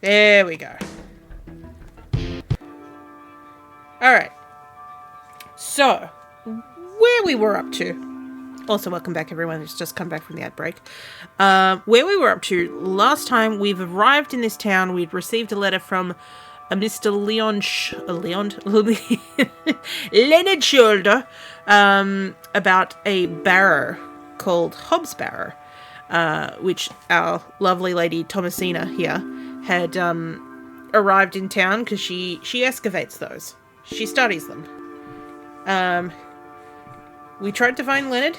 There we go. Alright. So, where we were up to. Also, welcome back everyone who's just come back from the ad break. Where we were up to, last time we've arrived in this town, we'd received a letter from a Mr. Leonard Shoulder, about a barrow called Hobbs Barrow, which our lovely lady Thomasina here had arrived in town because she excavates those. She studies them. We tried to find Leonard.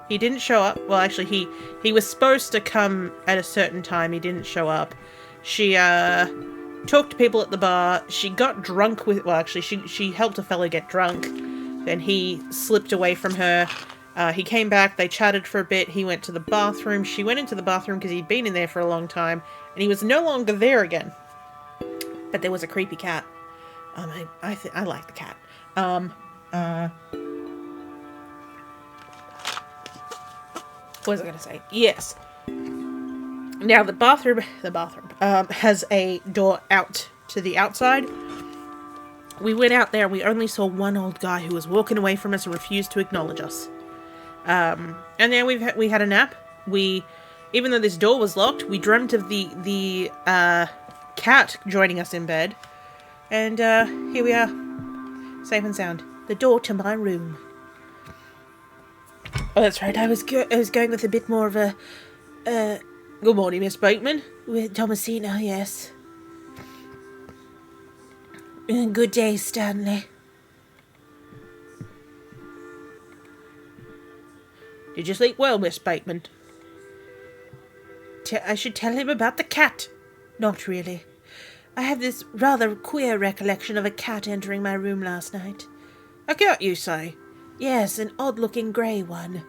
He didn't show up. Well, actually, he was supposed to come at a certain time. He didn't show up. She talked to people at the bar. She got drunk with... Well, actually, she helped a fellow get drunk. Then he slipped away from her. He came back. They chatted for a bit. He went to the bathroom. She went into the bathroom because he'd been in there for a long time. And he was no longer there again. But there was a creepy cat. I like the cat. What was I going to say? Yes. Now, the bathroom, has a door out to the outside. We went out there and we only saw one old guy who was walking away from us and refused to acknowledge us. And then we had a nap. Even though this door was locked, we dreamt of the cat joining us in bed. And here we are, safe and sound. The door to my room. Oh, that's right. I was going with a bit more of a. Good morning, Miss Bateman. With Thomasina, yes. Good day, Stanley. Did you sleep well, Miss Bateman? I should tell him about the cat. Not really. I have this rather queer recollection of a cat entering my room last night. A cat, you say? Yes, an odd-looking grey one.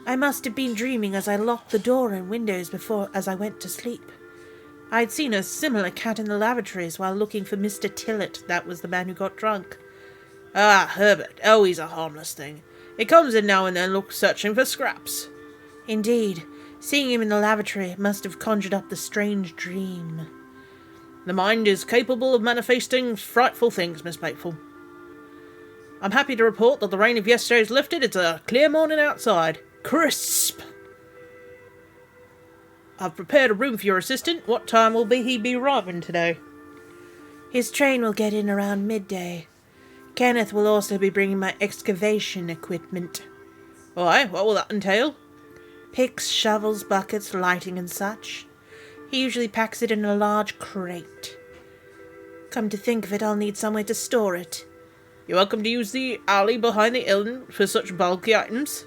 I must have been dreaming as I locked the door and windows as I went to sleep. I'd seen a similar cat in the lavatories while looking for Mr. Tillett. That was the man who got drunk. Ah, Herbert. Oh, he's a harmless thing. He comes in now and then searching for scraps. Indeed. Seeing him in the lavatory must have conjured up the strange dream. The mind is capable of manifesting frightful things, Miss Bateful. I'm happy to report that the rain of yesterday's lifted. It's a clear morning outside. Crisp. I've prepared a room for your assistant. What time will he be arriving today? His train will get in around midday. Kenneth will also be bringing my excavation equipment. Why? What will that entail? Picks, shovels, buckets, lighting and such. He usually packs it in a large crate. Come to think of it, I'll need somewhere to store it. You're welcome to use the alley behind the inn for such bulky items.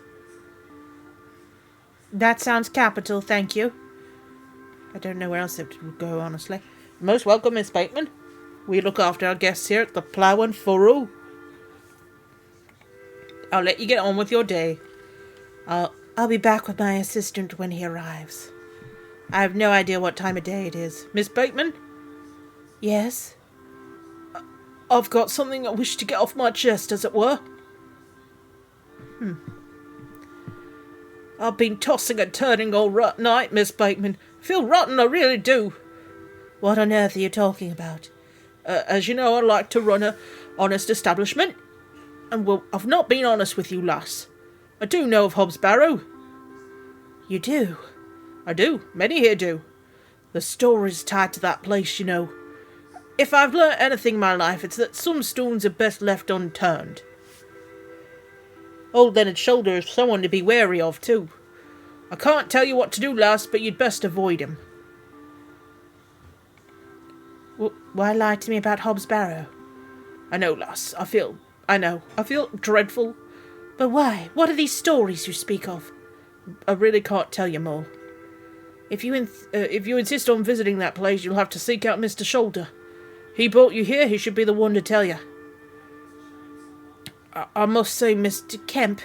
That sounds capital, thank you. I don't know where else it would go, honestly. Most welcome, Miss Bateman. We look after our guests here at the Plough and Furrow. I'll let you get on with your day. I'll be back with my assistant when he arrives. I have no idea what time of day it is. Miss Bateman? Yes? I've got something I wish to get off my chest, as it were. I've been tossing and turning all night, Miss Bateman. I feel rotten, I really do. What on earth are you talking about? As you know, I like to run a honest establishment. And well, I've not been honest with you, lass. I do know of Hobbs Barrow. You do? I do. Many here do. The story's tied to that place, you know. If I've learnt anything in my life, it's that some stones are best left unturned. Old Leonard Shoulder is someone to be wary of, too. I can't tell you what to do, lass, but you'd best avoid him. Why lie to me about Hobbs Barrow? I know, lass. I feel dreadful. But why? What are these stories you speak of? I really can't tell you more. If you insist on visiting that place, you'll have to seek out Mr. Shoulder. He brought you here. He should be the one to tell you. I must say, Mr. Kemp,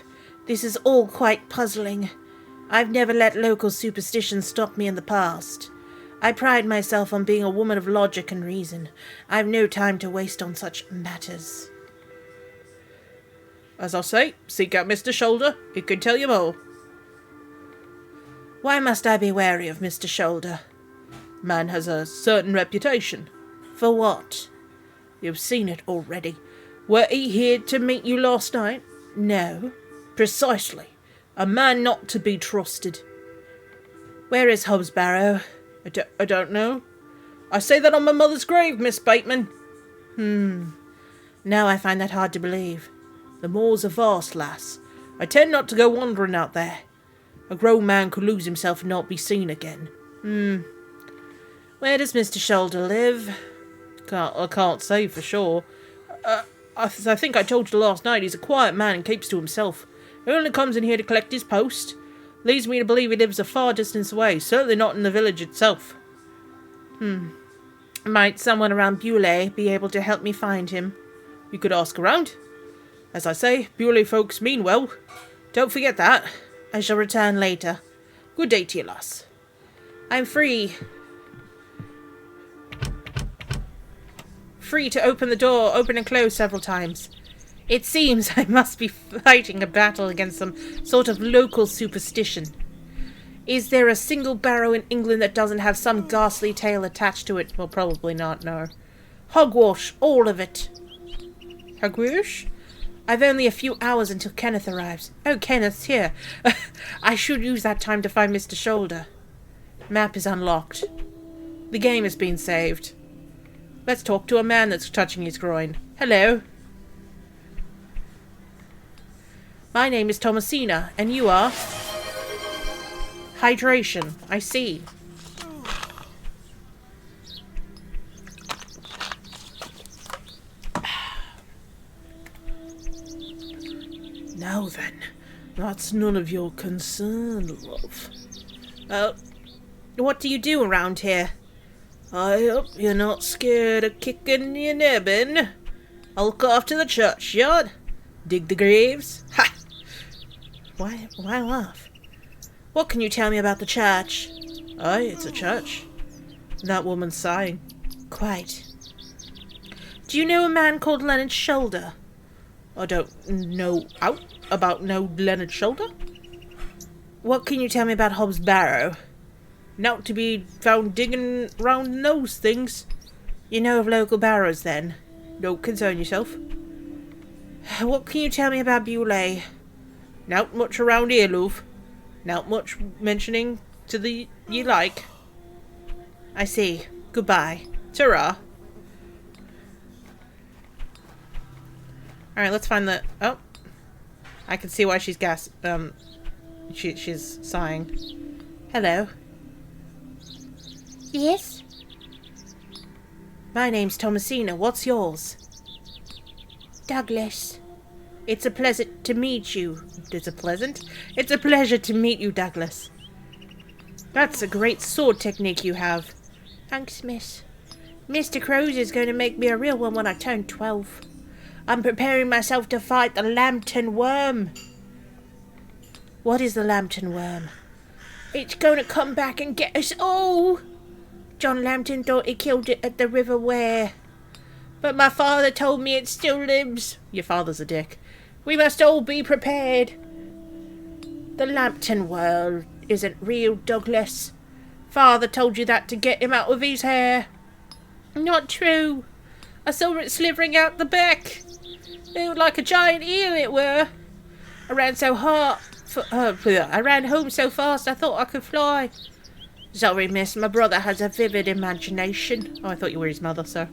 this is all quite puzzling. I've never let local superstition stop me in the past. I pride myself on being a woman of logic and reason. I've no time to waste on such matters. As I say, seek out Mr. Shoulder. He can tell you more. Why must I be wary of Mr. Shoulder? Man has a certain reputation. For what? You've seen it already. Were he here to meet you last night? No. Precisely. A man not to be trusted. Where is Hobbs Barrow? I don't know. I say that on my mother's grave, Miss Bateman. Now I find that hard to believe. The moors are vast, lass. I tend not to go wandering out there. A grown man could lose himself and not be seen again. Where does Mr. Shoulder live? I can't say for sure. I think I told you last night he's a quiet man and keeps to himself. He only comes in here to collect his post. Leads me to believe he lives a far distance away, certainly not in the village itself. Might someone around Beaulieu be able to help me find him? You could ask around. As I say, Beaulieu folks mean well. Don't forget that. I shall return later. Good day to you, lass. I'm free. Free to open the door, open and close several times. It seems I must be fighting a battle against some sort of local superstition. Is there a single barrow in England that doesn't have some ghastly tale attached to it? Well, probably not, no. Hogwash, all of it. Hogwash? I've only a few hours until Kenneth arrives. Oh, Kenneth's here. I should use that time to find Mr. Shoulder. Map is unlocked. The game has been saved. Let's talk to a man that's touching his groin. Hello. My name is Thomasina, and you are? Hydration, I see. Now then, that's none of your concern, love. What do you do around here? I hope you're not scared of kicking your nibbin. I'll look after the churchyard. Dig the graves. Ha! Why laugh? What can you tell me about the church? Aye, it's a church. That woman's sighing. Quite. Do you know a man called Leonard Shoulder? I don't know about no Leonard Shoulder. What can you tell me about Hobbs Barrow? Not to be found digging round those things. You know of local barrows, then? Don't concern yourself. What can you tell me about Beaulieu? Not much around here, love. Not much mentioning to the you like. I see. Goodbye. Ta-ra. Alright, let's find the... Oh. I can see why she's she's sighing. Hello. Yes? My name's Thomasina. What's yours? Douglas. It's a pleasure to meet you. It's a pleasure to meet you, Douglas. That's a great sword technique you have. Thanks, miss. Mr. Crows is going to make me a real one when I turn 12. I'm preparing myself to fight the Lambton Worm. What is the Lambton Worm? It's going to come back and get us all. John Lambton thought he killed it at the River Ware. But my father told me it still lives. Your father's a dick. We must all be prepared. The Lambton Worm isn't real, Douglas. Father told you that to get him out of his hair. Not true. I saw it slithering out the back. It was like a giant eel, it were. I ran so hard. I ran home so fast I thought I could fly. Sorry, miss. My brother has a vivid imagination. Oh, I thought you were his mother, sir.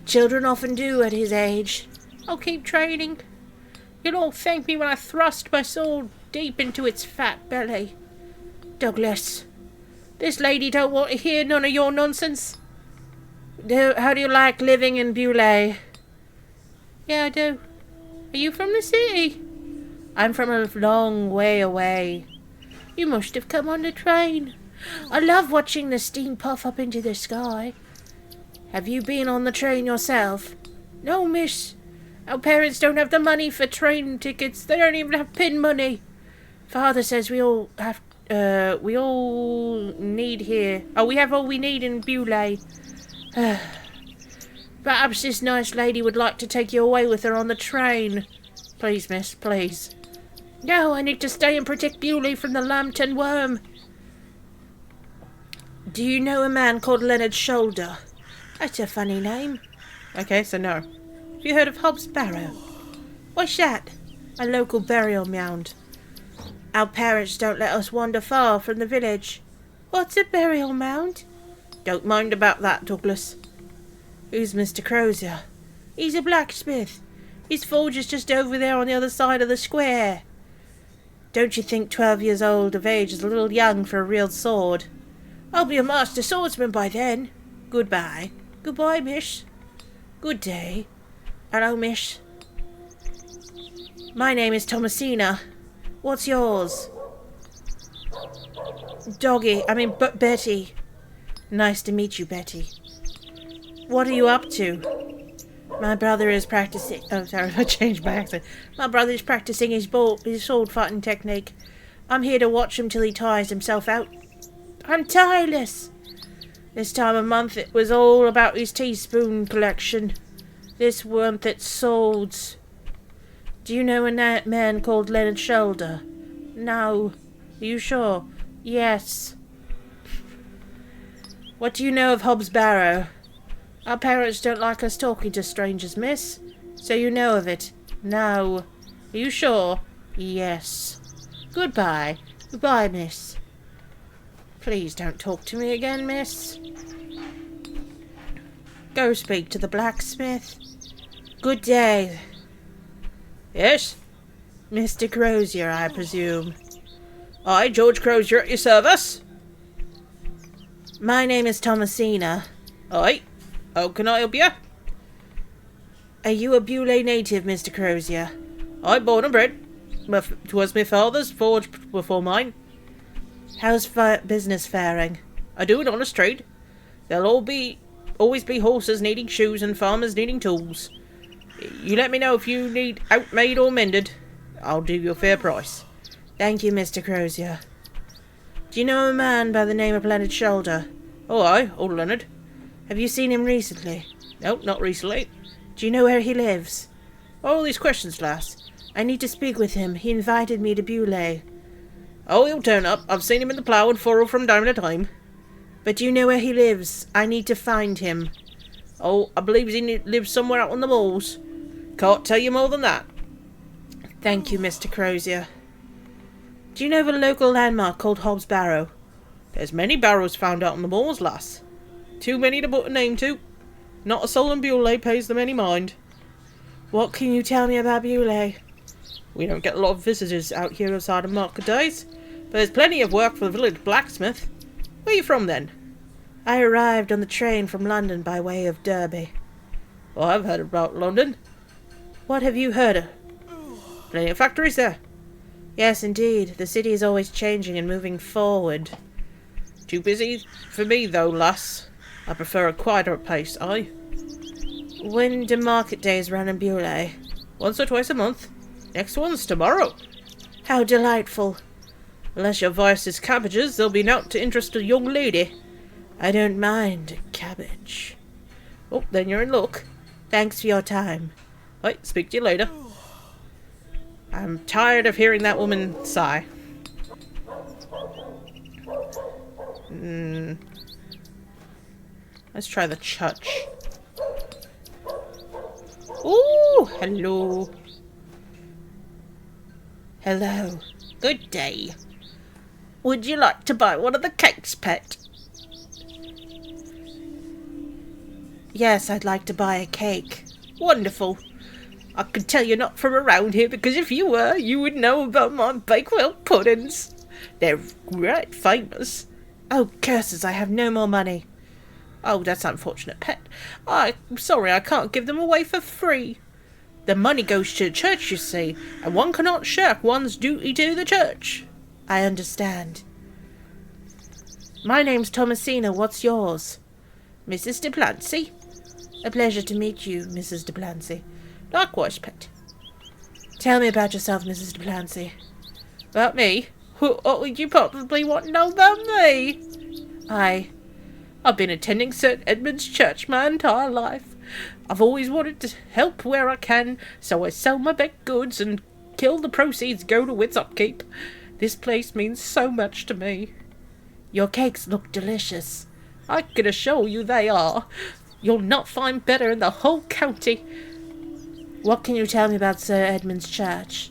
Children often do at his age. I'll keep training. You'll all thank me when I thrust my sword deep into its fat belly. Douglas, this lady don't want to hear none of your nonsense. How do you like living in Beaulieu? Yeah, I do. Are you from the city? I'm from a long way away. You must have come on the train. I love watching the steam puff up into the sky. Have you been on the train yourself? No, miss. Our parents don't have the money for train tickets. They don't even have pin money. Father says we all need here. Oh, we have all we need in Beaulieu. Perhaps this nice lady would like to take you away with her on the train. Please, miss, please. No, I need to stay and protect Beaulieu from the Lambton Worm. Do you know a man called Leonard Shoulder? That's a funny name. Okay, so no. Have you heard of Hobbs Barrow? What's that? A local burial mound. Our parents don't let us wander far from the village. What's a burial mound? Don't mind about that, Douglas. Who's Mr. Crozier? He's a blacksmith. His forge is just over there on the other side of the square. Don't you think 12 years old of age is a little young for a real sword? I'll be a master swordsman by then. Goodbye. Goodbye, miss. Good day. Hello, miss. My name is Thomasina. What's yours? Betty. Nice to meet you, Betty. What are you up to? My brother is practicing... Oh, sorry, I changed my accent. My brother is practicing his sword fighting technique. I'm here to watch him till he tires himself out. I'm tireless. This time of month it was all about his teaspoon collection. This month it's swords. Do you know a man called Leonard Shoulder? No. Are you sure? Yes. What do you know of Hobbs Barrow? Our parents don't like us talking to strangers, miss. So you know of it? No. Are you sure? Yes. Goodbye. Goodbye, miss. Please don't talk to me again, miss. Go speak to the blacksmith. Good day. Yes? Mr. Crozier, I presume. Aye, George Crozier at your service. My name is Thomasina. Aye. How can I help you? Are you a Beaulieu native, Mr. Crozier? I'm born and bred. 'Twas my father's forge before mine. How's business faring? I do an honest trade. There'll always be horses needing shoes and farmers needing tools. You let me know if you need outmade or mended. I'll do you a fair price. Thank you, Mr. Crozier. Do you know a man by the name of Leonard Shoulder? Oh, aye, old Leonard. Have you seen him recently? No, not recently. Do you know where he lives? All these questions, lass. I need to speak with him. He invited me to Beaulieu. Oh, he'll turn up. I've seen him in the plough and furrow from time to time. But do you know where he lives? I need to find him. Oh, I believe he lives somewhere out on the moors. Can't tell you more than that. Thank you, Mr. Crozier. Do you know of a local landmark called Hobbs Barrow? There's many barrows found out on the moors, lass. Too many to put a name to. Not a soul in Beaulieu pays them any mind. What can you tell me about Beaulieu? We don't get a lot of visitors out here outside of market days, but there's plenty of work for the village blacksmith. Where are you from, then? I arrived on the train from London by way of Derby. Well, I've heard about London. What have you heard of? Plenty of factories there. Yes, indeed. The city is always changing and moving forward. Too busy for me, though, lass. I prefer a quieter place, aye. When do market days run in Beaulieu? Once or twice a month. Next one's tomorrow. How delightful. Unless your vice is cabbages, there'll be naught to interest a young lady. I don't mind a cabbage. Oh, then you're in luck. Thanks for your time. Right, speak to you later. I'm tired of hearing that woman sigh. Let's try the church. Ooh, hello. Hello. Good day. Would you like to buy one of the cakes, pet? Yes, I'd like to buy a cake. Wonderful. I can tell you're not from around here, because if you were, you would know about my Bakewell puddings. They're quite famous. Oh, curses, I have no more money. Oh, that's unfortunate, pet. I'm sorry, I can't give them away for free. The money goes to the church, you see, and one cannot shirk one's duty to the church. I understand. My name's Thomasina. What's yours? Mrs. de Plancy. A pleasure to meet you, Mrs. de Plancy. Likewise, pet. Tell me about yourself, Mrs. de Plancy. About me? What would you probably want to know about me? I've been attending St. Edmund's Church my entire life. I've always wanted to help where I can, so I sell my baked goods and kill the proceeds go to its upkeep. This place means so much to me. Your cakes look delicious. I can assure you they are. You'll not find better in the whole county. What can you tell me about Sir Edmund's church?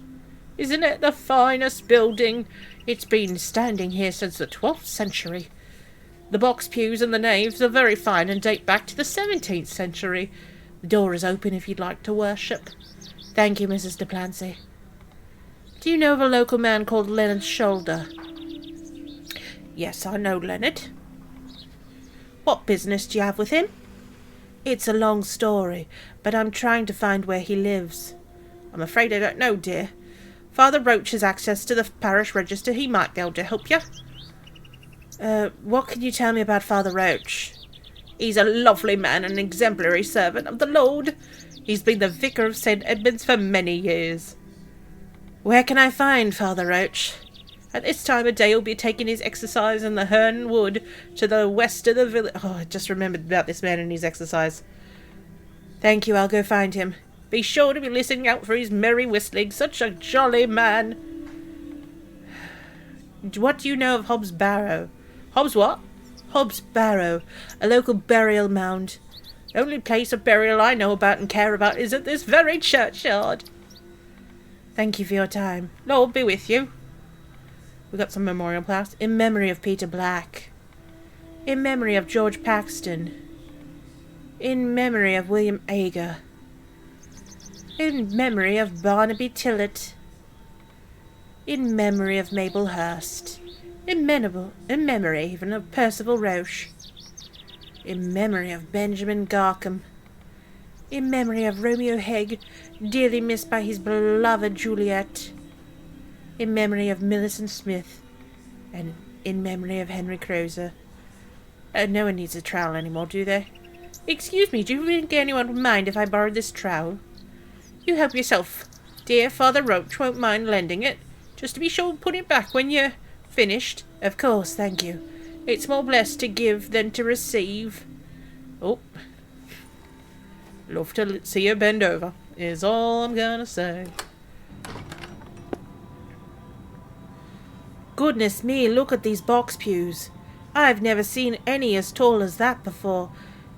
Isn't it the finest building? It's been standing here since the 12th century. The box pews and the naves are very fine and date back to the 17th century. The door is open if you'd like to worship. Thank you, Mrs. de Plancy. Do you know of a local man called Leonard Shoulder? Yes, I know Leonard. What business do you have with him? It's a long story, but I'm trying to find where he lives. I'm afraid I don't know, dear. Father Roach has access to the parish register. He might be able to help you. What can you tell me about Father Roach? He's a lovely man and an exemplary servant of the Lord. He's been the vicar of St. Edmund's for many years. Where can I find Father Roach? At this time of day he'll be taking his exercise in the Herne Wood to the west of the village. Oh, I just remembered about this man and his exercise. Thank you, I'll go find him. Be sure to be listening out for his merry whistling. Such a jolly man. What do you know of Hobbs Barrow? Hobbs what? Hobbs Barrow, a local burial mound. The only place of burial I know about and care about is at this very churchyard. Thank you for your time. Lord be with you. We got some memorial plaques. In memory of Peter Black. In memory of George Paxton. In memory of William Ager. In memory of Barnaby Tillett. In memory of Mabel Hurst. In memory even of Percival Roche. In memory of Benjamin Garcombe. In memory of Romeo Hegg, dearly missed by his beloved Juliet. In memory of Millicent Smith. And in memory of Henry Crozer. No one needs a trowel anymore, do they? Excuse me, do you think anyone would mind if I borrowed this trowel? You help yourself. Dear Father Roach won't mind lending it. Just to be sure to put it back when you're finished. Of course, thank you. It's more blessed to give than to receive. Oh. Love to see you bend over, is all I'm gonna say. Goodness me, look at these box pews. I've never seen any as tall as that before.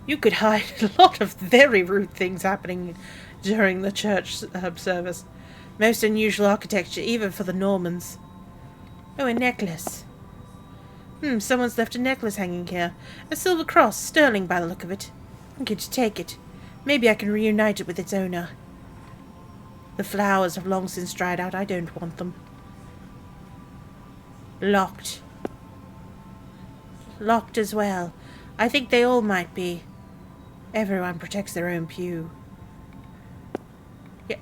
You could hide a lot of very rude things happening during the church service. Most unusual architecture, even for the Normans. Oh, a necklace. Someone's left a necklace hanging here. A silver cross, sterling by the look of it. I'm going to take it. Maybe I can reunite it with its owner. The flowers have long since dried out. I don't want them. Locked. Locked as well. I think they all might be. Everyone protects their own pew.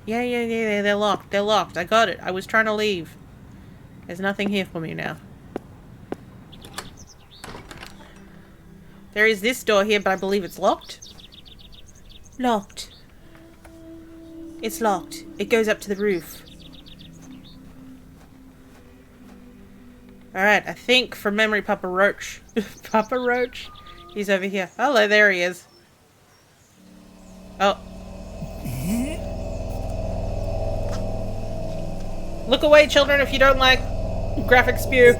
Yeah, they're locked. They're locked. I got it. I was trying to leave. There's nothing here for me now. There is this door here, but I believe it's locked. Locked. It's locked. It goes up to the roof. Alright, I think from memory Papa Roach. Papa Roach? He's over here. Hello, there he is. Oh. Look away, children, if you don't like graphic spew.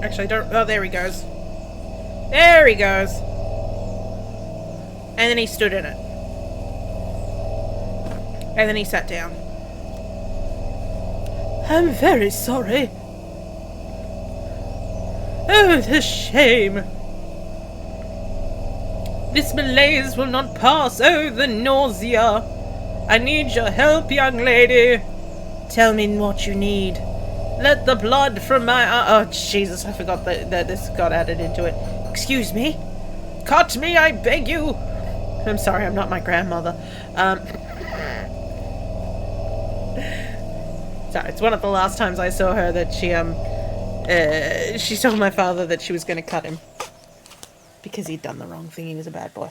Actually, don't. Oh, there he goes. There he goes. And then he stood in it. And then he sat down. I'm very sorry. Oh, the shame. This malaise will not pass. Oh, the nausea. I need your help, young lady. Tell me what you need. Let the blood from my... Oh, Jesus, I forgot that this got added into it. Excuse me? Cut me, I beg you. I'm sorry, I'm not my grandmother. Sorry, it's one of the last times I saw her that she told my father that she was going to cut him. Because he'd done the wrong thing, he was a bad boy.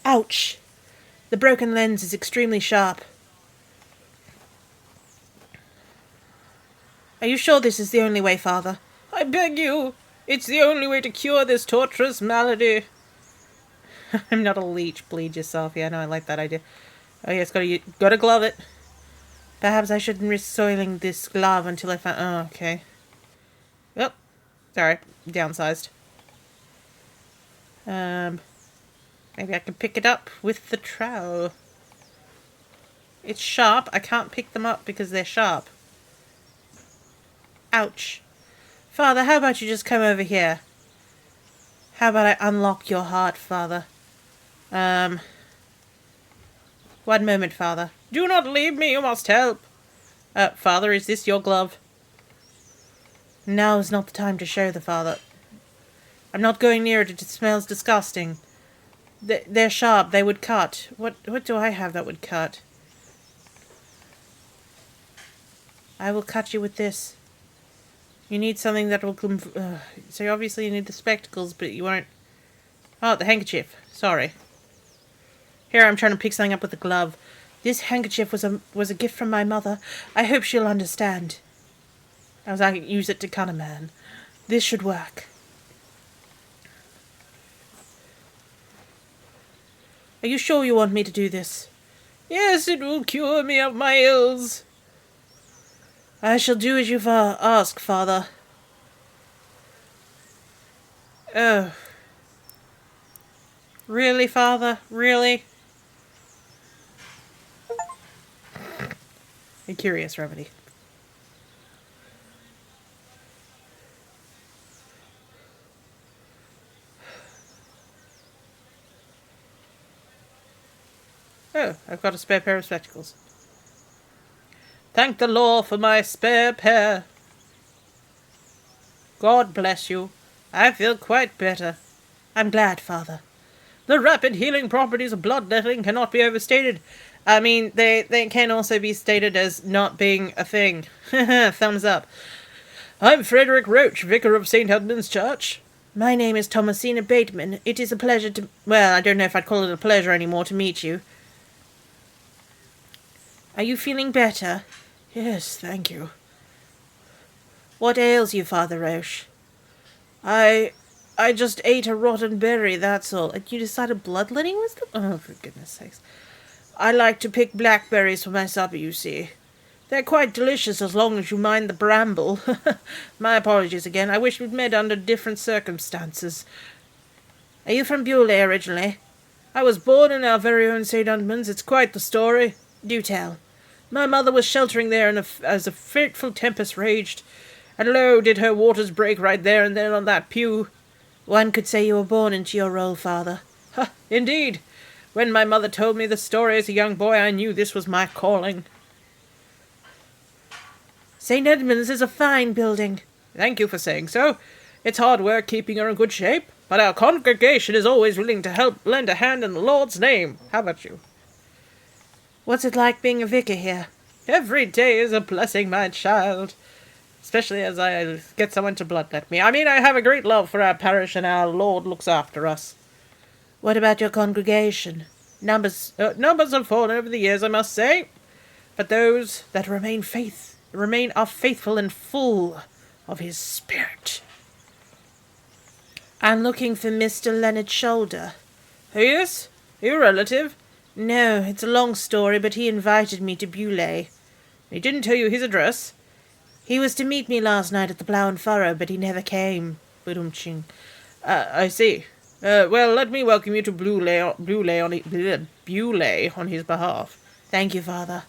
Ouch! The broken lens is extremely sharp. Are you sure this is the only way, Father? I beg you. It's the only way to cure this torturous malady. I'm not a leech. Bleed yourself. Yeah, no, I like that idea. Oh, yes, gotta glove it. Perhaps I shouldn't risk soiling this glove until I find... Oh, okay. Oh, sorry. Downsized. Maybe I can pick it up with the trowel. It's sharp. I can't pick them up because they're sharp. Ouch. Father, how about you just come over here? How about I unlock your heart, Father? One moment, Father. Do not leave me, you must help. Father, is this your glove? Now is not the time to show the Father. I'm not going near it, it smells disgusting. They're sharp, they would cut. What do I have that would cut? I will cut you with this. You need something that will... so obviously you need the spectacles, but you won't... Oh, the handkerchief. Sorry. Here, I'm trying to pick something up with the glove. This handkerchief was a gift from my mother. I hope she'll understand. As I can use it to cut a man. This should work. Are you sure you want me to do this? Yes, it will cure me of my ills. I shall do as you ask, Father. Oh. Really, Father? Really? A curious remedy. Oh, I've got a spare pair of spectacles. Thank the Lord for my spare pair. God bless you. I feel quite better. I'm glad, Father. The rapid healing properties of bloodletting cannot be overstated. I mean, they can also be stated as not being a thing. Thumbs up. I'm Frederick Roach, Vicar of St. Edmund's Church. My name is Thomasina Bateman. It is a pleasure to... Well, I don't know if I'd call it a pleasure anymore to meet you. Are you feeling better? Yes, thank you. What ails you, Father Roche? I just ate a rotten berry, that's all. And you decided bloodletting was the... Oh, for goodness sakes. I like to pick blackberries for my supper, you see. They're quite delicious as long as you mind the bramble. My apologies again. I wish we'd met under different circumstances. Are you from Beaulieu originally? I was born in our very own St. Edmunds. It's quite the story. Do tell. My mother was sheltering there as a fateful tempest raged, and lo, did her waters break right there and then on that pew. One could say you were born into your role, Father. Ha, indeed. When my mother told me the story as a young boy, I knew this was my calling. St. Edmunds is a fine building. Thank you for saying so. It's hard work keeping her in good shape, but our congregation is always willing to help lend a hand in the Lord's name. How about you? What's it like being a vicar here? Every day is a blessing, my child. Especially as I get someone to bloodlet me. I mean, I have a great love for our parish, and our Lord looks after us. What about your congregation? Numbers have fallen over the years, I must say. But those that remain are faithful and full of his spirit. I'm looking for Mr. Leonard Shoulder. Who is? Your relative? No, it's a long story, but he invited me to Beaulieu. He didn't tell you his address? He was to meet me last night at the Plough and Furrow, but he never came. I see. Well, let me welcome you to Beaulieu on his behalf. Thank you, Father.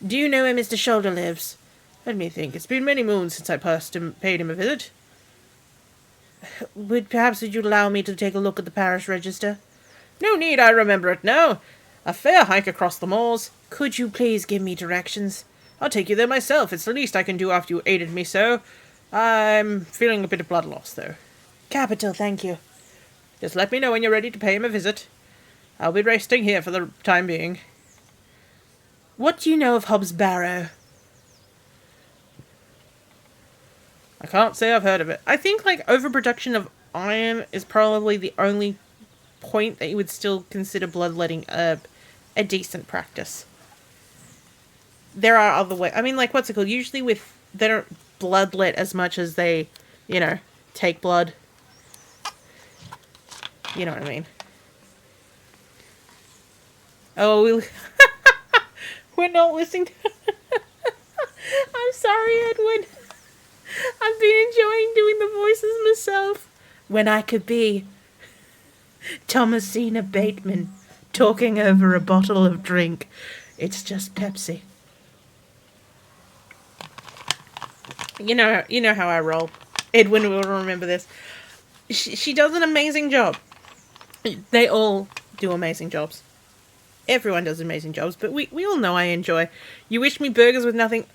Do you know where Mr. Shoulder lives? Let me think. It's been many moons since I paid him a visit. Would you allow me to take a look at the parish register? No need, I remember it now. A fair hike across the moors. Could you please give me directions? I'll take you there myself. It's the least I can do after you aided me so. I'm feeling a bit of blood loss, though. Capital, thank you. Just let me know when you're ready to pay him a visit. I'll be resting here for the time being. What do you know of Hobbs Barrow? I can't say I've heard of it. I think, overproduction of iron is probably the only point that you would still consider bloodletting a decent practice. There are other ways. I mean, what's it called? Usually they don't bloodlet as much as they, take blood. You know what I mean. Oh, we're not listening to... I'm sorry, Edwin. I've been enjoying doing the voices myself. When I could be Thomasina Bateman talking over a bottle of drink. It's just Pepsi. You know how I roll. Edwin will remember this. She does an amazing job. They all do amazing jobs. Everyone does amazing jobs, but we all know I enjoy. You wish me burgers with nothing...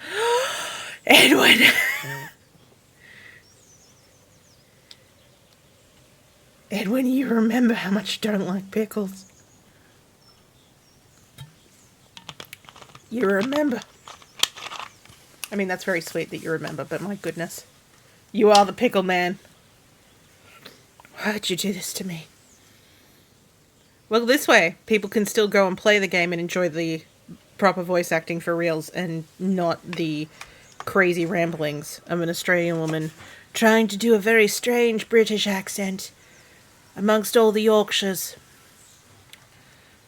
Edwin! Edwin, you remember how much you don't like pickles. You remember. I mean, that's very sweet that you remember, but my goodness. You are the pickle man. Why'd you do this to me? Well, this way, people can still go and play the game and enjoy the proper voice acting for reals and not the crazy ramblings of an Australian woman trying to do a very strange British accent amongst all the Yorkshires.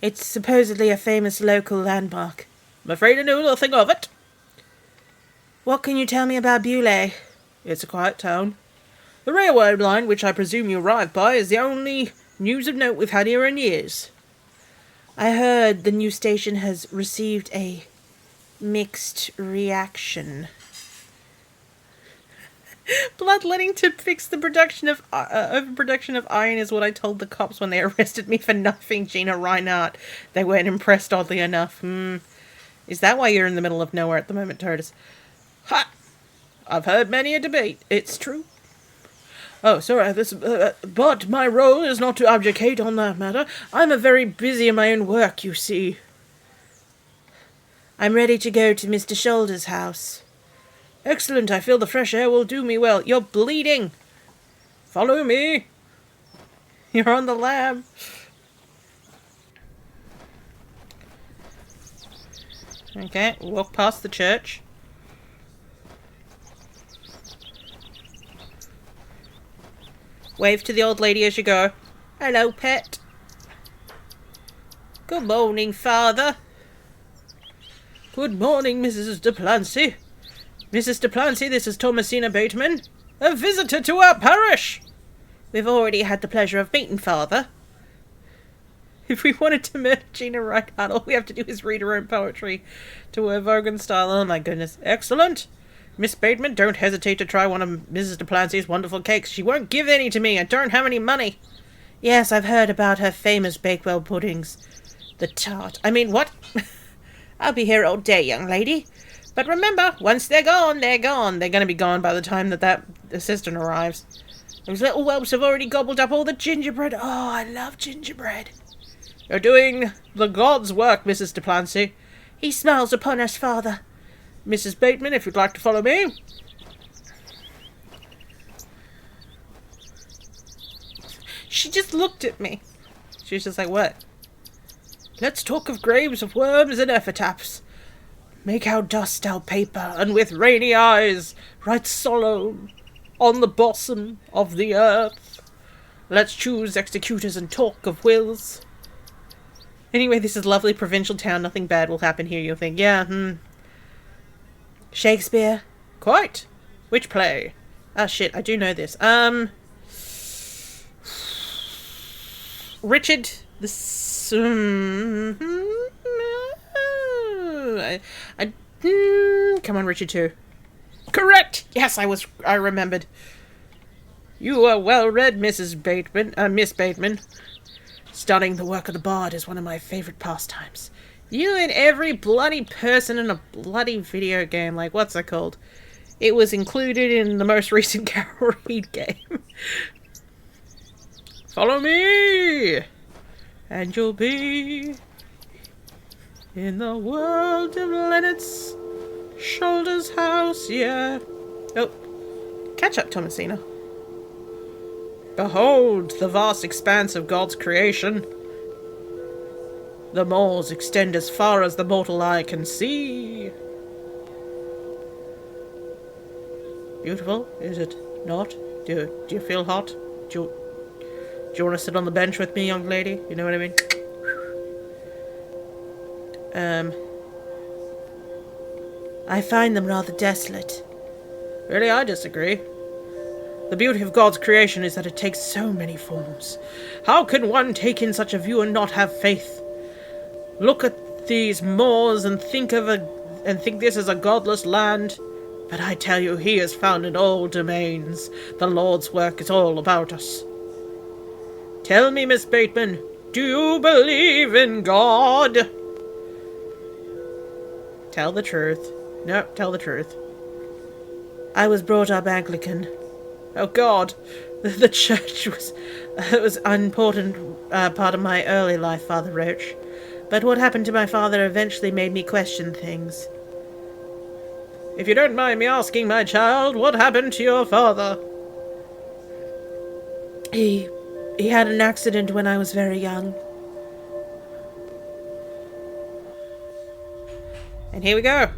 It's supposedly a famous local landmark. I'm afraid I know nothing of it. What can you tell me about Beaulieu? It's a quiet town. The railway line, which I presume you arrived by, is the only news of note we've had here in years. I heard the new station has received a mixed reaction. Bloodletting to fix the production of overproduction of iron is what I told the cops when they arrested me for knifing Gina Reinhardt. They weren't impressed, oddly enough. Is that why you're in the middle of nowhere at the moment, Tortoise? Ha! I've heard many a debate. It's true. Oh, sorry, but my role is not to abdicate on that matter. I'm a very busy in my own work, you see. I'm ready to go to Mr. Shoulder's house. Excellent, I feel the fresh air will do me well. You're bleeding. Follow me. You're on the lam. Okay, walk past the church. Wave to the old lady as you go. Hello, pet. Good morning, Father. Good morning, Mrs. Duplancy. Mrs. Duplancy, this is Thomasina Bateman, a visitor to our parish. We've already had the pleasure of meeting, Father. If we wanted to murder Gina Reinhardt, all we have to do is read her own poetry to her Vogan style. Oh my goodness. Excellent. Miss Bateman, don't hesitate to try one of Mrs. Duplancy's wonderful cakes. She won't give any to me. I don't have any money. Yes, I've heard about her famous Bakewell puddings. The tart. I mean, what? I'll be here all day, young lady. But remember, once they're gone, they're gone. They're going to be gone by the time that assistant arrives. Those little whelps have already gobbled up all the gingerbread. Oh, I love gingerbread. You're doing the God's work, Mrs. Duplancy. He smiles upon us, Father. Mrs. Bateman, if you'd like to follow me. She just looked at me. She was just like, what? Let's talk of graves of worms and epitaphs. Make our dust our paper, and with rainy eyes write sorrow on the bosom of the earth. Let's choose executors and talk of wills. Anyway, this is a lovely provincial town. Nothing bad will happen here, you'll think. Yeah, Shakespeare? Quite. Which play? Ah, shit, I do know this. Richard the... come on, Richard 2. Correct! Yes, I remembered. You are well read, Mrs. Bateman, Miss Bateman. Studying the work of the bard is one of my favourite pastimes. You and every bloody person in a bloody video game, like, what's that called? It was included in the most recent Carol Reed game. Follow me! And you'll be in the world of Leonard's Shoulder's house, yeah. Oh, catch up, Thomasina. Behold the vast expanse of God's creation. The moors extend as far as the mortal eye can see. Beautiful, is it not? Do you feel hot? Do you want to sit on the bench with me, young lady? You know what I mean? I find them rather desolate. Really, I disagree. The beauty of God's creation is that it takes so many forms. How can one take in such a view and not have faith? Look at these moors and think this is a godless land. But I tell you, he is found in all domains. The Lord's work is all about us. Tell me, Miss Bateman, do you believe in God? Tell the truth. No, tell the truth. I was brought up Anglican. Oh, God. The church was an important part of my early life, Father Roach. But what happened to my father eventually made me question things. If you don't mind me asking, my child, what happened to your father? He had an accident when I was very young. And here we go.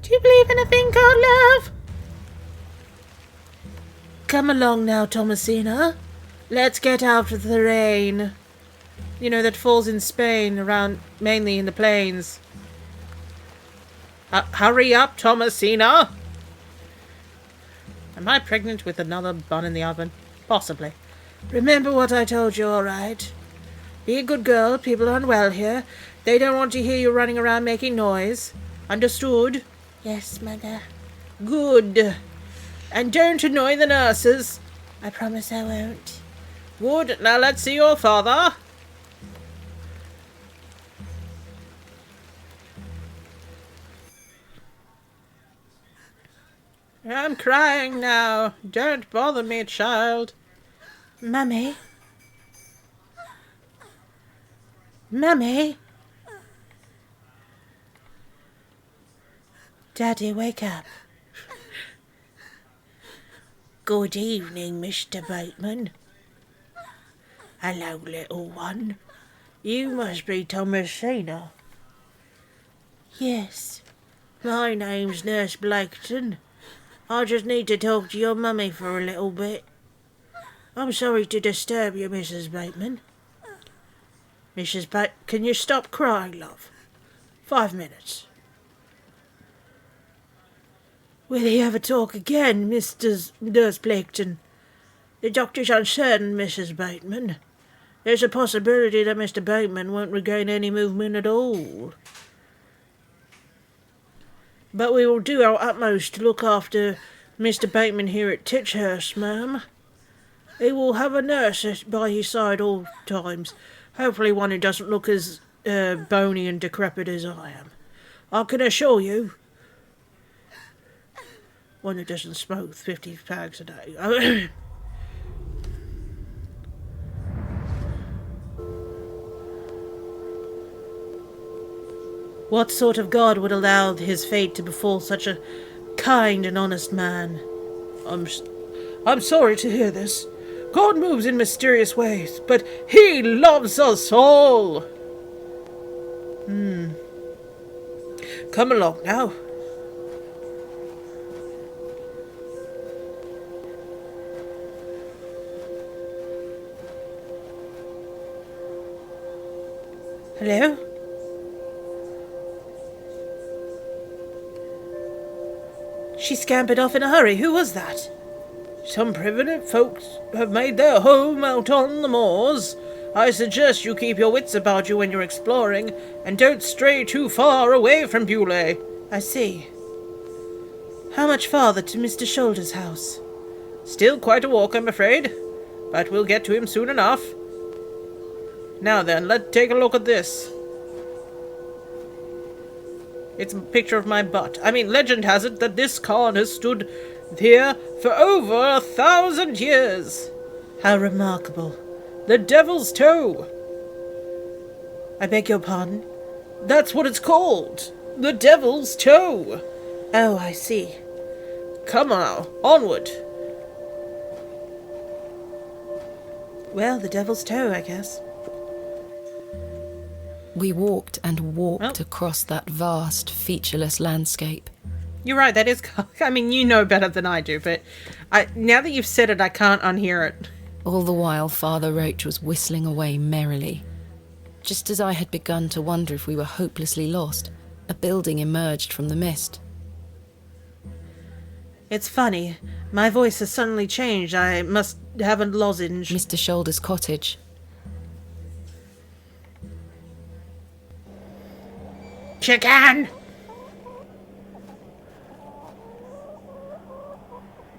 Do you believe in a thing called love? Come along now, Thomasina. Let's get out of the rain. You know, that falls in Spain, around, mainly in the plains. Hurry up, Thomasina! Am I pregnant with another bun in the oven? Possibly. Remember what I told you, all right? Be a good girl. People aren't well here. They don't want to hear you running around making noise. Understood? Yes, Mother. Good. And don't annoy the nurses. I promise I won't. Good. Now let's see your father. I'm crying now. Don't bother me, child. Mummy? Mummy? Daddy, wake up. Good evening, Mr. Bateman. Hello, little one. You must be Thomasina. Yes. My name's Nurse Blaketon. I just need to talk to your mummy for a little bit. I'm sorry to disturb you, Mrs. Bateman. Can you stop crying, love? 5 minutes. Will he ever talk again, Nurse Blaketon? The doctor's uncertain, Mrs. Bateman. There's a possibility that Mr. Bateman won't regain any movement at all. But we will do our utmost to look after Mr. Bateman here at Titchhurst, ma'am. He will have a nurse by his side all times. Hopefully one who doesn't look as bony and decrepit as I am. I can assure you. One who doesn't smoke 50 fags a day. What sort of God would allow his fate to befall such a kind and honest man? I'm sorry to hear this. God moves in mysterious ways, but he loves us all. Come along now. Hello? She scampered off in a hurry. Who was that? Some privileged folks have made their home out on the moors. I suggest you keep your wits about you when you're exploring, and don't stray too far away from Beaulieu. I see. How much farther to Mr. Shoulder's house? Still quite a walk, I'm afraid, but we'll get to him soon enough. Now then, let's take a look at this. It's a picture of my butt. Legend has it that this cairn has stood here for over 1,000 years. How remarkable. The Devil's Toe. I beg your pardon? That's what it's called. The Devil's Toe. Oh, I see. Come now, onward. Well, the Devil's Toe, I guess. We walked and walked across that vast, featureless landscape. You're right, that is... you know better than I do, but now that you've said it, I can't unhear it. All the while, Father Roach was whistling away merrily. Just as I had begun to wonder if we were hopelessly lost, a building emerged from the mist. It's funny. My voice has suddenly changed. I must have a lozenge. Mr. Shoulder's cottage. Chicken!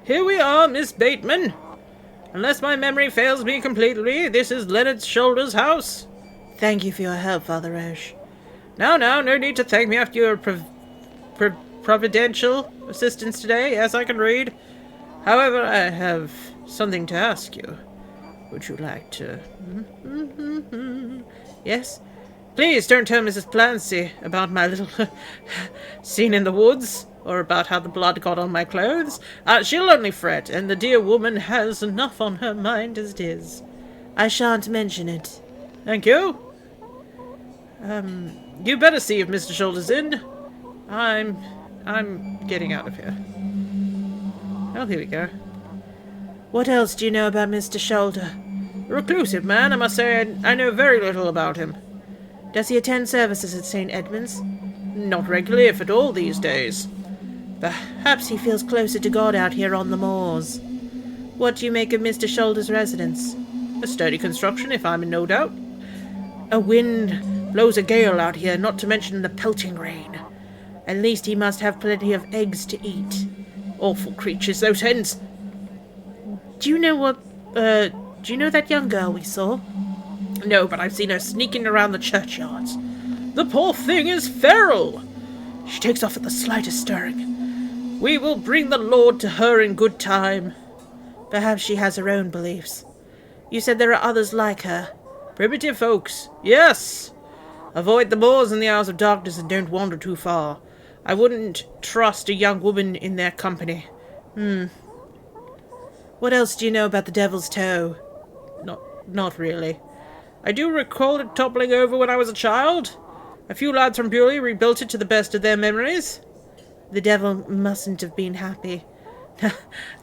Here we are, Miss Bateman. Unless my memory fails me completely, this is Leonard Shoulder's house. Thank you for your help, Father Roche. No need to thank me after your providential assistance today, as I can read. However, I have something to ask you. Would you like to... Yes? Please don't tell Mrs. Clancy about my little scene in the woods, or about how the blood got on my clothes. She'll only fret, and the dear woman has enough on her mind as it is. I shan't mention it. Thank you. You better see if Mr. Shoulder's in. I'm getting out of here. Oh, here we go. What else do you know about Mr. Shoulder? A reclusive man, I must say. I know very little about him. Does he attend services at St. Edmund's? Not regularly, if at all, these days. Perhaps he feels closer to God out here on the moors. What do you make of Mr. Shoulder's residence? A sturdy construction, if I'm in no doubt. A wind blows a gale out here, not to mention the pelting rain. At least he must have plenty of eggs to eat. Awful creatures, those hens. Do you know that young girl we saw? No, but I've seen her sneaking around the churchyards. The poor thing is feral. She takes off at the slightest stirring. We will bring the Lord to her in good time. Perhaps she has her own beliefs. You said there are others like her. Primitive folks, yes. Avoid the moors in the hours of darkness and don't wander too far. I wouldn't trust a young woman in their company. What else do you know about the Devil's Toe? Not really. I do recall it toppling over when I was a child. A few lads from Bewley rebuilt it to the best of their memories. The devil mustn't have been happy.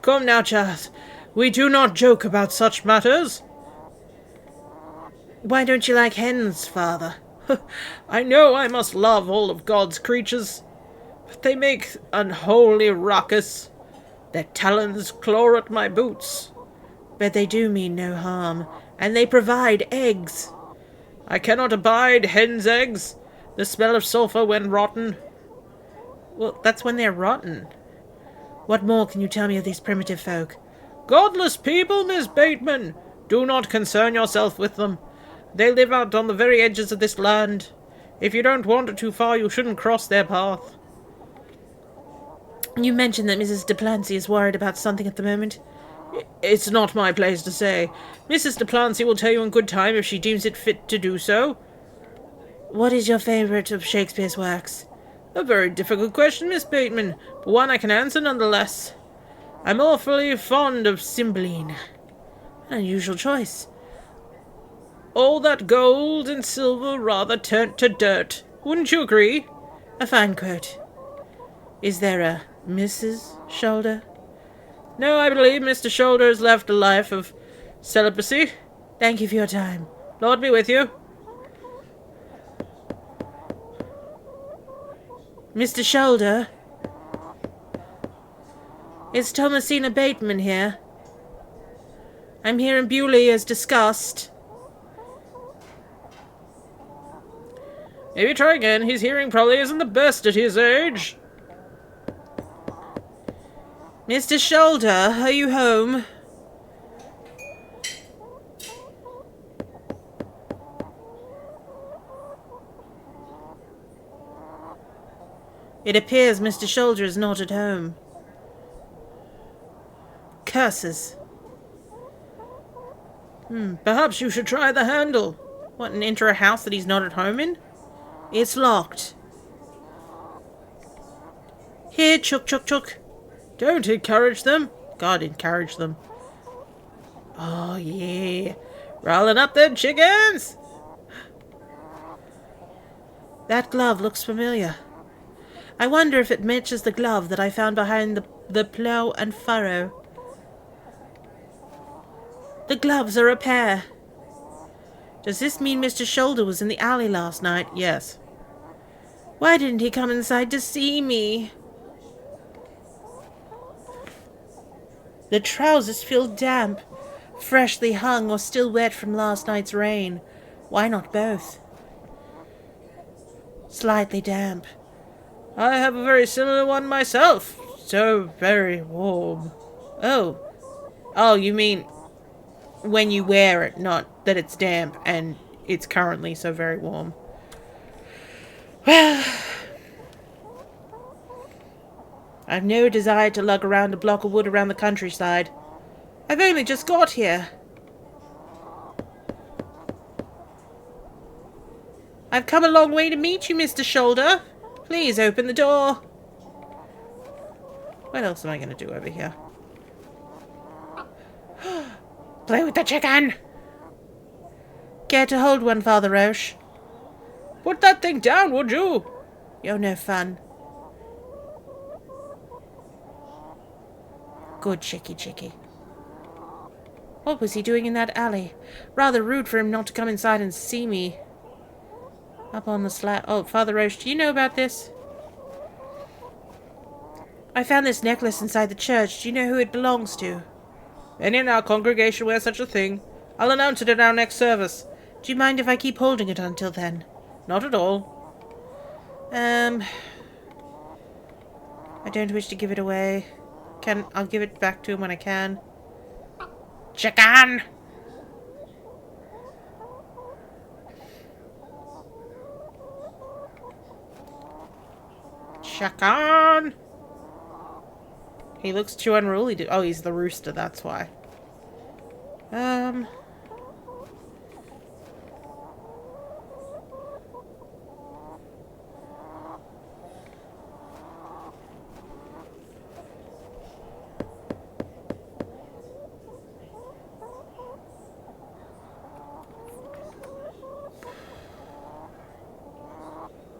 Come now, Charles. We do not joke about such matters. Why don't you like hens, Father? I know I must love all of God's creatures, but they make unholy ruckus. Their talons claw at my boots. But they do mean no harm, and they provide eggs. I cannot abide hens' eggs. The smell of sulphur when rotten. Well, that's when they're rotten. What more can you tell me of these primitive folk? Godless people, Miss Bateman. Do not concern yourself with them. They live out on the very edges of this land. If you don't wander too far, you shouldn't cross their path. You mentioned that Mrs. Duplancy is worried about something at the moment. It's not my place to say. Mrs. Duplancy will tell you in good time if she deems it fit to do so. What is your favourite of Shakespeare's works? A very difficult question, Miss Bateman, but one I can answer nonetheless. I'm awfully fond of Cymbeline. An unusual choice. All that gold and silver rather turned to dirt. Wouldn't you agree? A fine quote. Is there a Mrs. Shoulder? No, I believe Mr. Shoulder has left a life of celibacy. Thank you for your time. Lord be with you. Mr. Shoulder? It's Thomasina Bateman here. I'm here in Bewley as discussed. Maybe try again. His hearing probably isn't the best at his age. Mr. Shoulder, are you home? It appears Mr. Shoulder is not at home. Curses. Perhaps you should try the handle. What, and enter a house that he's not at home in? It's locked. Here, Chook, Chook, Chook. Don't encourage them. God, encourage them. Oh, yeah. Rolling up them chickens. That glove looks familiar. I wonder if it matches the glove that I found behind the plough and furrow. The gloves are a pair. Does this mean Mr. Shoulder was in the alley last night? Yes. Why didn't he come inside to see me? The trousers feel damp, freshly hung or still wet from last night's rain. Why not both? Slightly damp. I have a very similar one myself. So very warm. Oh. Oh, you mean when you wear it, not that it's damp and it's currently so very warm. Well, I've no desire to lug around a block of wood around the countryside. I've only just got here. I've come a long way to meet you, Mr. Shoulder. Please open the door. What else am I going to do over here? Play with the chicken! Care to hold one, Father Roche? Put that thing down, would you? You're no fun. Good chicky. What was he doing in that alley? Rather rude for him not to come inside and see me. Up on the slab. Oh, Father Roche, do you know about this? I found this necklace inside the church. Do you know who it belongs to? Any in our congregation wears such a thing. I'll announce it at our next service. Do you mind if I keep holding it until then? Not at all. I don't wish to give it away. I'll give it back to him when I can. Chicken! Chicken! He looks too unruly. Oh, he's the rooster, that's why.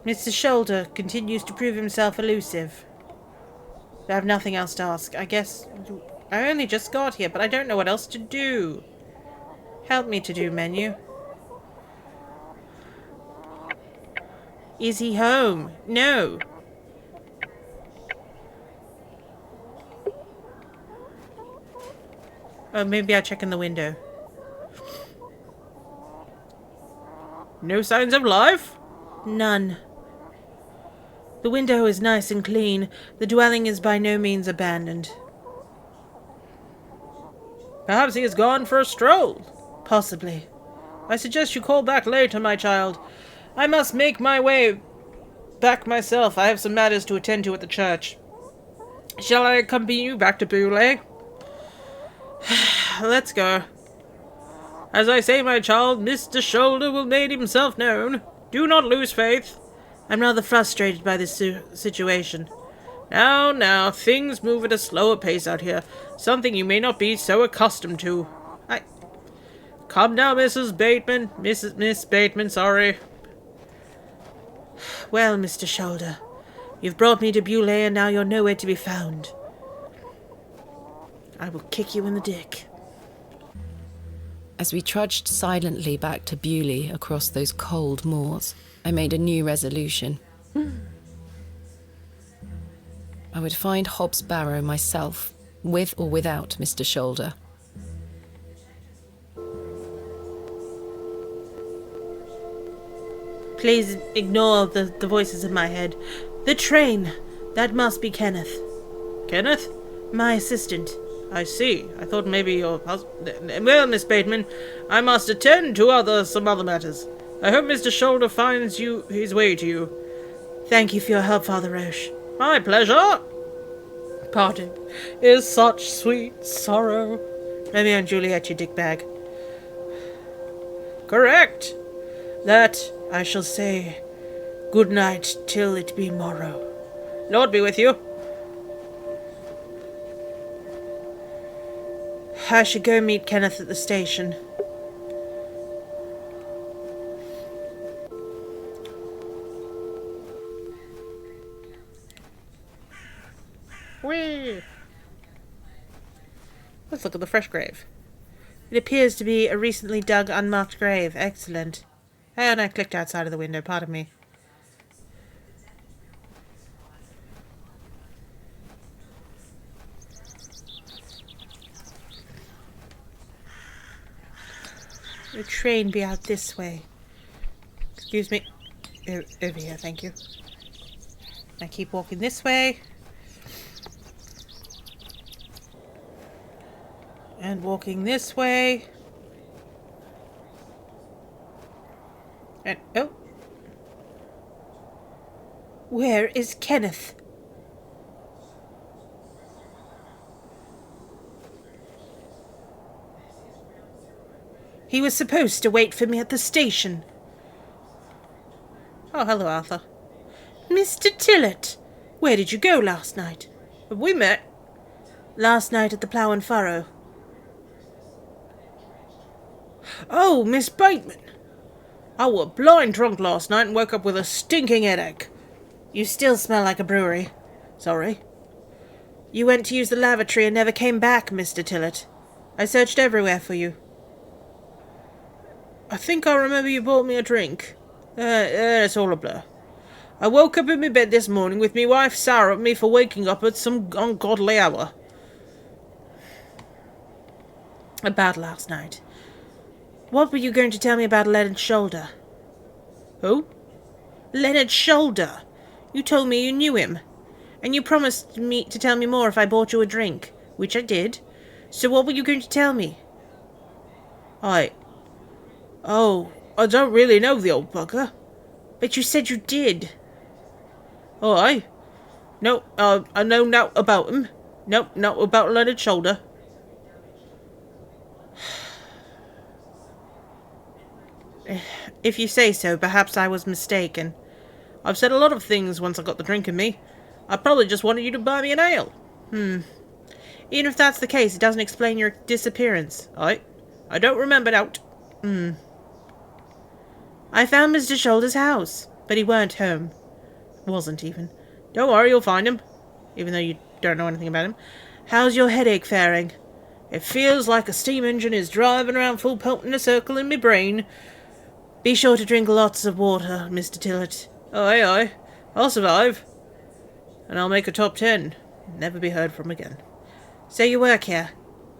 Mr. Shoulder continues to prove himself elusive. I have nothing else to ask. I guess I only just got here, but I don't know what else to do. Help me to do, menu. Is he home? No. Oh, maybe I'll check in the window. No signs of life? None. The window is nice and clean. The dwelling is by no means abandoned. Perhaps he has gone for a stroll. Possibly. I suggest you call back later, my child. I must make my way back myself. I have some matters to attend to at the church. Shall I accompany you back to Beulah? Let's go. As I say, my child, Mr. Shoulder will make himself known. Do not lose faith. I'm rather frustrated by this situation. Now, things move at a slower pace out here. Something you may not be so accustomed to. Come now, Mrs. Bateman. Miss Bateman, sorry. Well, Mr. Shoulder, you've brought me to Beulah and now you're nowhere to be found. I will kick you in the dick. As we trudged silently back to Bewley across those cold moors, I made a new resolution. I would find Hobbs Barrow myself, with or without Mr. Shoulder. Please ignore the voices in my head. The train! That must be Kenneth. Kenneth? My assistant. I see. I thought maybe your husband... Well, Miss Bateman, I must attend to some other matters. I hope Mr. Shoulder finds his way to you. Thank you for your help, Father Roche. My pleasure. Parting is such sweet sorrow. Romeo and Juliet, you dickbag. Correct. That I shall say good night till it be morrow. Lord be with you. I should go meet Kenneth at the station. Whee! Let's look at the fresh grave. It appears to be a recently dug, unmarked grave. Excellent. And I clicked outside of the window, pardon me. The train be out this way. Excuse me. Over here, thank you. I keep walking this way. And walking this way. And, oh. Where is Kenneth? He was supposed to wait for me at the station. Oh, hello, Arthur. Mr. Tillett, where did you go last night? We met. Last night at the Plough and Furrow. Oh, Miss Bateman. I was blind drunk last night and woke up with a stinking headache. You still smell like a brewery. Sorry. You went to use the lavatory and never came back, Mr. Tillett. I searched everywhere for you. I think I remember you bought me a drink. It's all a blur. I woke up in my bed this morning with me wife sour at me for waking up at some ungodly hour. About last night. What were you going to tell me about Leonard Shoulder? Who? Leonard Shoulder. You told me you knew him. And you promised me to tell me more if I bought you a drink. Which I did. So what were you going to tell me? Oh, I don't really know the old bugger. But you said you did. Oh, aye. No, I know naught about him. Nope, not about Leonard Shoulder. If you say so, perhaps I was mistaken. I've said a lot of things once I got the drink in me. I probably just wanted you to buy me an ale. Even if that's the case, it doesn't explain your disappearance. I don't remember naught. I found Mr. Shoulder's house, but he weren't home. Wasn't even. Don't worry, you'll find him. Even though you don't know anything about him. How's your headache faring? It feels like a steam engine is driving around full pelt in a circle in my brain. Be sure to drink lots of water, Mr. Tillett. Aye. I'll survive. And I'll make a top 10. Never be heard from again. So you work here?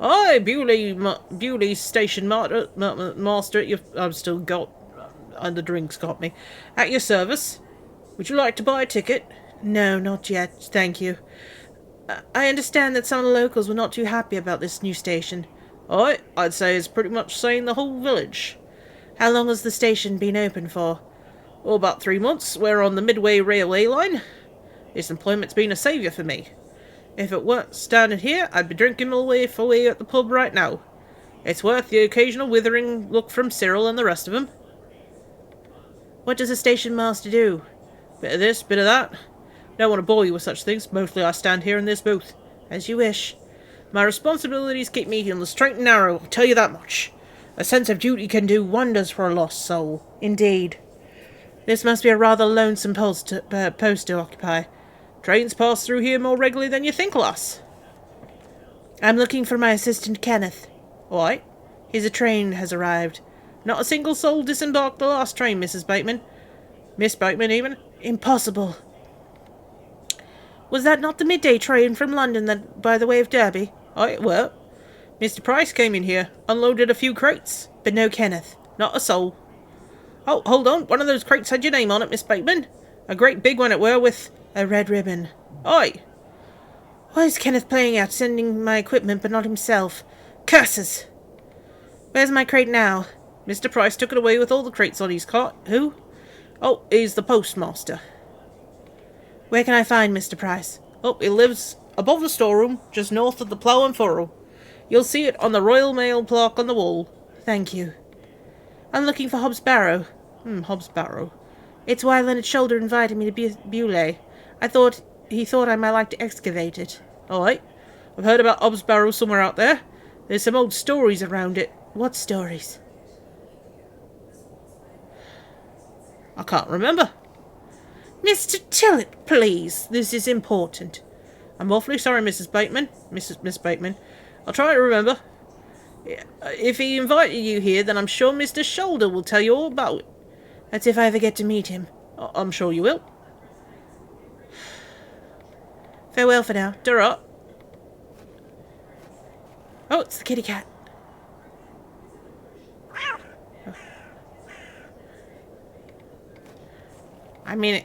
Aye, Bewley Station Master. I've still got... the drinks got me. At your service. Would you like to buy a ticket? No, not yet, thank you. I understand that some of the locals were not too happy about this new station. Aye, I'd say it's pretty much saying the whole village. How long has the station been open for? Oh, about 3 months. We're on the Midway Railway line. This employment's been a saviour for me. If it weren't standing here, I'd be drinking my way for way at the pub right now. It's worth the occasional withering look from Cyril and the rest of them. What does a station master do? Bit of this, bit of that. Don't want to bore you with such things. Mostly I stand here in this booth. As you wish. My responsibilities keep me on the straight and narrow, I'll tell you that much. A sense of duty can do wonders for a lost soul. Indeed. This must be a rather lonesome post to occupy. Trains pass through here more regularly than you think, lass. I'm looking for my assistant Kenneth. Why? His train has arrived. Not a single soul disembarked the last train, Mrs. Bateman. Miss Bateman, even? Impossible. Was that not the midday train from London that by the way of Derby? Aye, it were. Mr. Price came in here, unloaded a few crates, but no Kenneth. Not a soul. Oh, hold on. One of those crates had your name on it, Miss Bateman. A great big one it were, with a red ribbon. Aye. Why is Kenneth playing out, sending my equipment, but not himself? Curses! Where's my crate now? Mr. Price took it away with all the crates on his cart. Who? Oh, he's the postmaster. Where can I find Mr. Price? Oh, he lives above the storeroom, just north of the Plough and Furrow. You'll see it on the Royal Mail plaque on the wall. Thank you. I'm looking for Hobbs Barrow. Hobbs Barrow. It's why Leonard Shoulder invited me to Bewley. He thought I might like to excavate it. All right. I've heard about Hobbs Barrow somewhere out there. There's some old stories around it. What stories? I can't remember. Mr. Tillett, please. This is important. I'm awfully sorry, Mrs. Bateman. Miss Bateman. I'll try to remember. If he invited you here, then I'm sure Mr. Shoulder will tell you all about it. That's if I ever get to meet him. I'm sure you will. Farewell for now. Ta-ra. Oh, it's the kitty cat. I mean,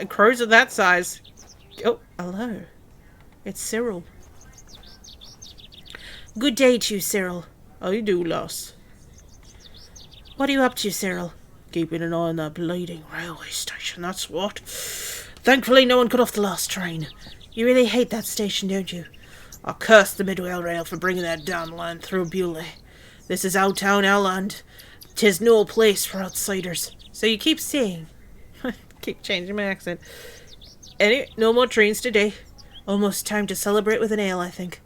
crows are that size. Oh, hello. It's Cyril. Good day to you, Cyril. How you do, lass? What are you up to, Cyril? Keeping an eye on that bleeding railway station, that's what. Thankfully, no one got off the last train. You really hate that station, don't you? I curse the Midway Rail for bringing that damn line through Bewley. This is our town, our land. 'Tis no place for outsiders. So you keep saying. Keep changing my accent. Anyway, no more trains today. Almost time to celebrate with an ale, I think.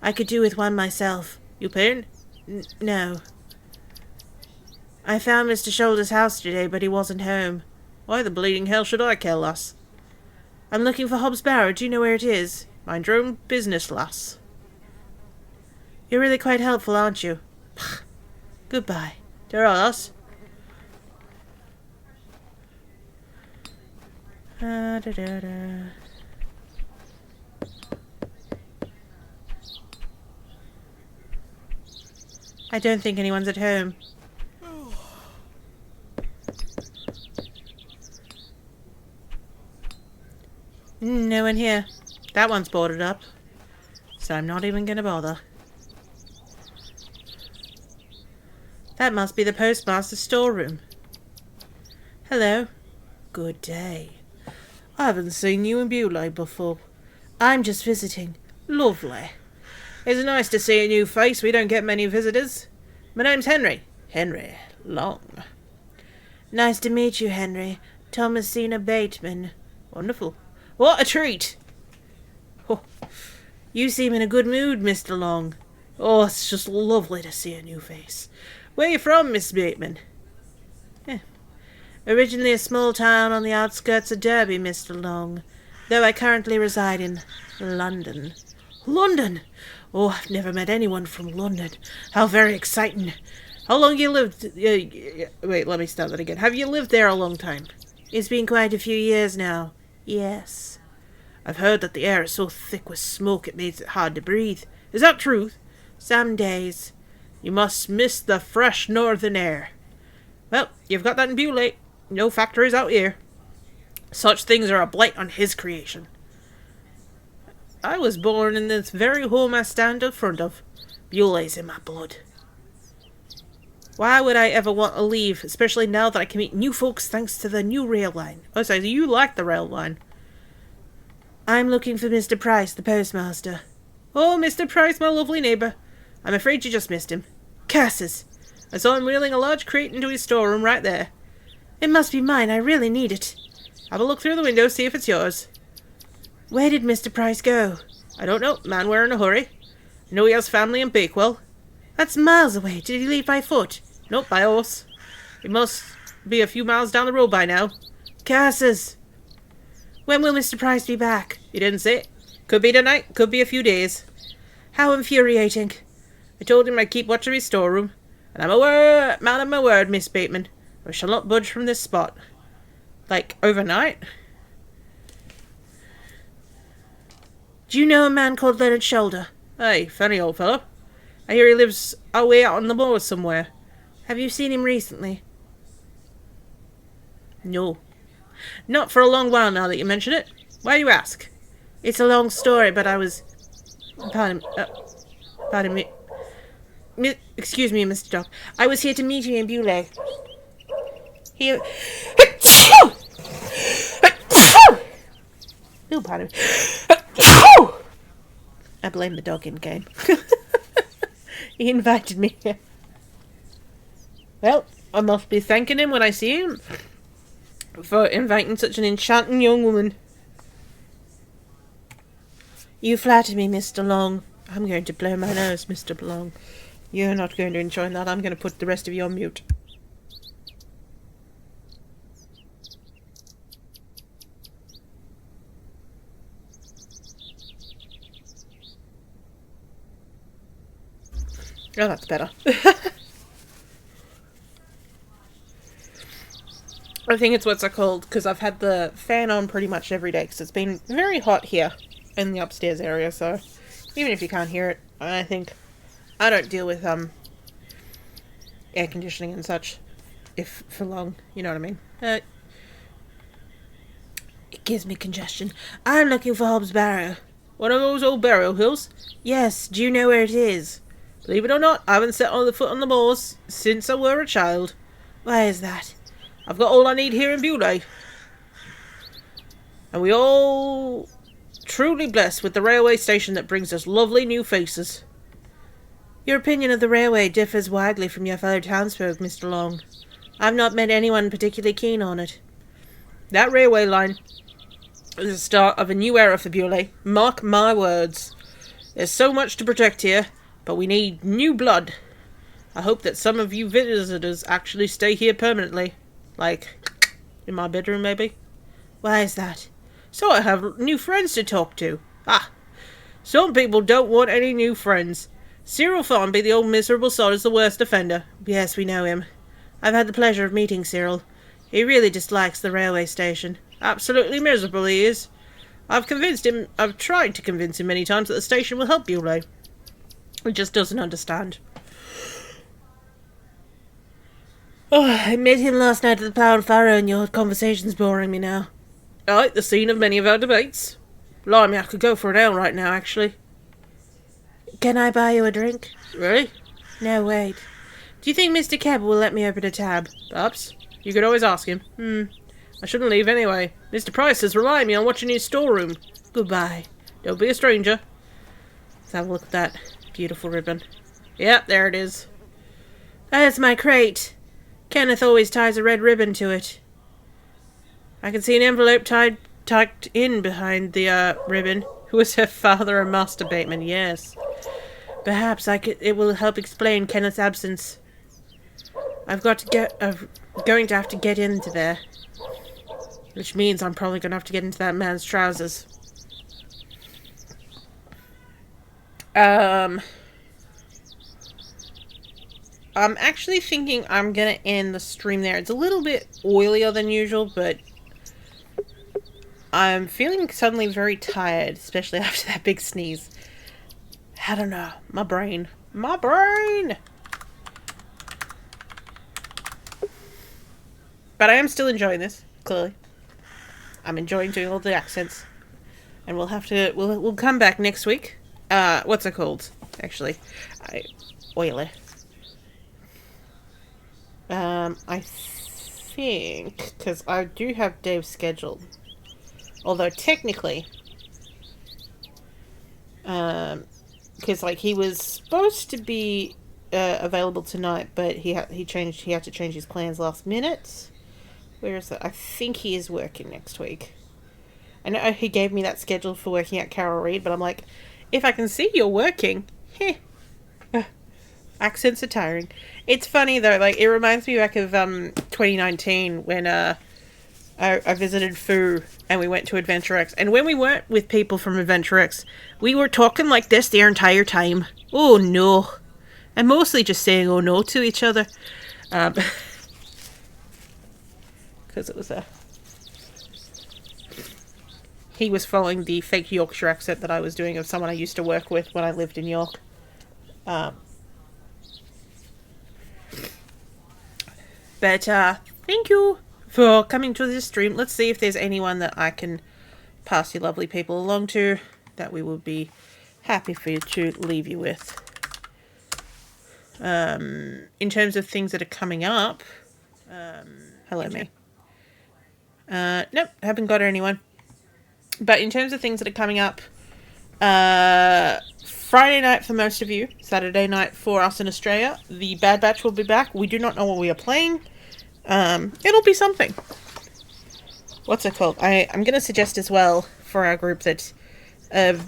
I could do with one myself. You paying? No. I found Mr. Shoulder's house today, but he wasn't home. Why the bleeding hell should I care, lass? I'm looking for Hobbs Barrow. Do you know where it is? Mind your own business, lass. You're really quite helpful, aren't you? Goodbye. Ta-ra, lass. I don't think anyone's at home. No one here. That one's boarded up, so I'm not even gonna bother. That must be the postmaster's storeroom. Hello. Good day. I haven't seen you in Bewley before. I'm just visiting. Lovely. It's nice to see a new face. We don't get many visitors. My name's Henry. Henry Long. Nice to meet you, Henry. Thomasina Bateman. Wonderful. What a treat. Oh, you seem in a good mood, Mr. Long. Oh, it's just lovely to see a new face. Where you from, Miss Bateman? Originally a small town on the outskirts of Derby, Mr. Long, though I currently reside in London. London? Oh, I've never met anyone from London. How very exciting. How long you lived... wait, let me start that again. Have you lived there a long time? It's been quite a few years now. Yes. I've heard that the air is so thick with smoke it makes it hard to breathe. Is that true? Some days. You must miss the fresh northern air. Well, you've got that in Bewley. No factories out here. Such things are a blight on his creation. I was born in this very home I stand in front of. Bewley's in my blood. Why would I ever want to leave, especially now that I can meet new folks thanks to the new rail line? Oh, so you like the rail line? I'm looking for Mr. Price, the postmaster. Oh, Mr. Price, my lovely neighbour. I'm afraid you just missed him. Curses! I saw him wheeling a large crate into his storeroom right there. It must be mine. I really need it. Have a look through the window, see if it's yours. Where did Mr. Price go? I don't know. Man, we're in a hurry. I know he has family in Bakewell. That's miles away. Did he leave by foot? Nope, by horse. He must be a few miles down the road by now. Curses! When will Mr. Price be back? He didn't say. Could be tonight, could be a few days. How infuriating. I told him I'd keep watch of his storeroom. And I'm a man of my word, Miss Bateman. I shall not budge from this spot. Like, overnight? Do you know a man called Leonard Shoulder? Aye, funny old fellow. I hear he lives away out on the moors somewhere. Have you seen him recently? No. Not for a long while now that you mention it. Why do you ask? It's a long story, but I was... Pardon me. Excuse me, Mr. Doc. I was here to meet you in Bewley. Here... Oh, pardon me. I blame the dog in game. He invited me here. Well, I must be thanking him when I see him for inviting such an enchanting young woman. You flatter me, Mr. Long. I'm going to blow my nose, Mr. Long. You're not going to enjoy that. I'm going to put the rest of you on mute. Oh, that's better. I think it's what's it called, because I've had the fan on pretty much every day, because it's been very hot here in the upstairs area, so even if you can't hear it, I think I don't deal with air conditioning and such if for long, you know what I mean. It gives me congestion. I'm looking for Hobbs Barrow. One of those old Barrow hills? Yes, do you know where it is? Believe it or not, I haven't set on the foot on the moors since I were a child. Why is that? I've got all I need here in Beaulieu. And we all truly blessed with the railway station that brings us lovely new faces. Your opinion of the railway differs widely from your fellow townsfolk, Mr. Long. I've not met anyone particularly keen on it. That railway line is the start of a new era for Beaulieu. Mark my words. There's so much to protect here, but we need new blood. I hope that some of you visitors actually stay here permanently. Like, in my bedroom, maybe? Why is that? So I have new friends to talk to. Some people don't want any new friends. Cyril Farnby, the old miserable sod, is the worst offender. Yes, we know him. I've had the pleasure of meeting Cyril. He really dislikes the railway station. Absolutely miserable he is. I've tried to convince him many times that the station will help Beaulieu. He just doesn't understand. Oh, I met him last night at the Plough and Furrow, and your conversation's boring me now. Aye, the scene of many of our debates. Blimey, I could go for an ale right now, actually. Can I buy you a drink? Really? No, wait. Do you think Mr. Kebb will let me open a tab? Perhaps. You could always ask him. I shouldn't leave anyway. Mr. Price is relying me on watching his storeroom. Goodbye. Don't be a stranger. Let's have a look at that beautiful ribbon. Yep, there it is. That's my crate. Kenneth always ties a red ribbon to it. I can see an envelope tucked in behind the ribbon. Who is her father, a master bateman? Yes. Perhaps it will help explain Kenneth's absence. I'm going to have to get into there. Which means I'm probably going to have to get into that man's trousers. I'm actually thinking I'm going to end the stream there. It's a little bit oilier than usual, but I'm feeling suddenly very tired, especially after that big sneeze. I don't know. My brain. But I am still enjoying this, clearly. I'm enjoying doing all the accents. And we'll come back next week. What's it called? Actually. Oily. I think, because I do have Dave scheduled. Although technically, because like he was supposed to be available tonight, but he had to change his plans last minute. Where is it? I think he is working next week. I know he gave me that schedule for working at Carol Reed, but I'm like, if I can see you're working, accents are tiring. It's funny though, like it reminds me back of 2019 when I visited Foo and we went to Adventure X, and when we weren't with people from Adventure X, we were talking like this the entire time. Oh no, and mostly just saying oh no to each other, because it was he was following the fake Yorkshire accent that I was doing of someone I used to work with when I lived in York. But thank you for coming to this stream. Let's see if there's anyone that I can pass you lovely people along to that we would be happy for you to leave you with. In terms of things that are coming up, hello me. Nope, haven't got anyone. But in terms of things that are coming up, Friday night for most of you, Saturday night for us in Australia, the Bad Batch will be back. We do not know what we are playing. It'll be something. What's it called? I'm going to suggest as well for our group that a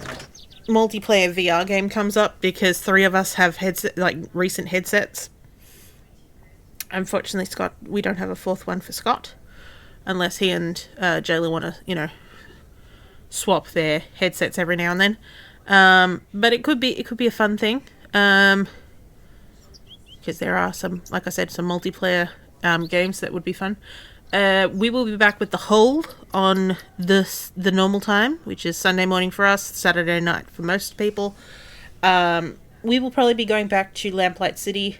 multiplayer VR game comes up, because 3 of us have recent headsets. Unfortunately, Scott, we don't have a 4th one for Scott, unless he and Jayla want to, swap their headsets every now and then. But it could be a fun thing. because there are some, like I said, some multiplayer games that would be fun. We will be back with The Hole on the normal time, which is Sunday morning for us, Saturday night for most people. We will probably be going back to Lamplight City,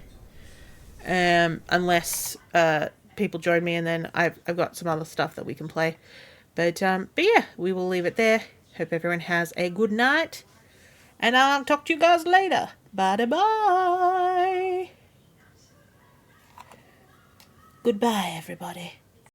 unless people join me, and then I've got some other stuff that we can play. But yeah, we will leave it there. Hope everyone has a good night, and I'll talk to you guys later. Bye. Goodbye, everybody.